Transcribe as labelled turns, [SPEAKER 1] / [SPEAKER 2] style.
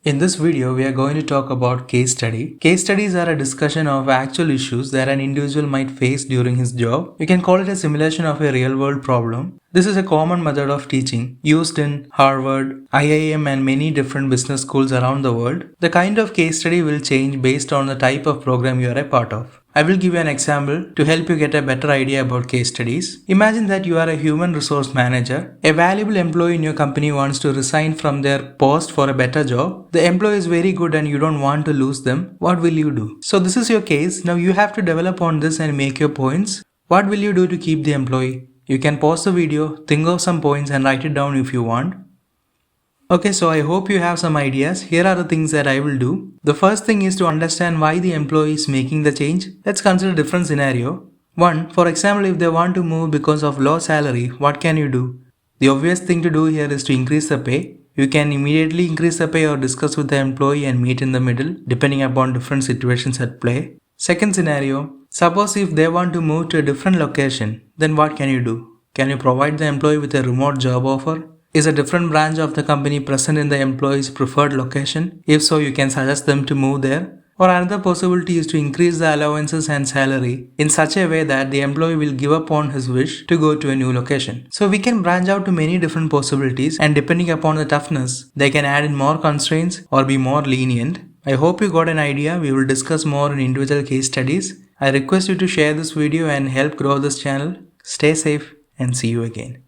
[SPEAKER 1] In this video, we are going to talk about case study. Case studies are a discussion of actual issues that an individual might face during his job. You can call it a simulation of a real-world problem. This is a common method of teaching used in Harvard, IIM and many different business schools around the world. The kind of case study will change based on the type of program you are a part of. I will give you an example to help you get a better idea about case studies. Imagine that you are a human resource manager. A valuable employee in your company wants to resign from their post for a better job. The employee is very good and you don't want to lose them. What will you do? So this is your case. Now you have to develop on this and make your points. What will you do to keep the employee? You can pause the video, think of some points and write it down if you want. Okay, so I hope you have some ideas. Here are the things that I will do. The first thing is to understand why the employee is making the change. Let's consider a different scenario. 1. For example, if they want to move because of low salary, what can you do? The obvious thing to do here is to increase the pay. You can immediately increase the pay or discuss with the employee and meet in the middle, depending upon different situations at play. Second scenario, suppose if they want to move to a different location, then what can you do? Can you provide the employee with a remote job offer? Is a different branch of the company present in the employee's preferred location? If so, you can suggest them to move there. Or another possibility is to increase the allowances and salary in such a way that the employee will give up on his wish to go to a new location. So we can branch out to many different possibilities, and depending upon the toughness, they can add in more constraints or be more lenient. I hope you got an idea. We will discuss more in individual case studies. I request you to share this video and help grow this channel. Stay safe and see you again.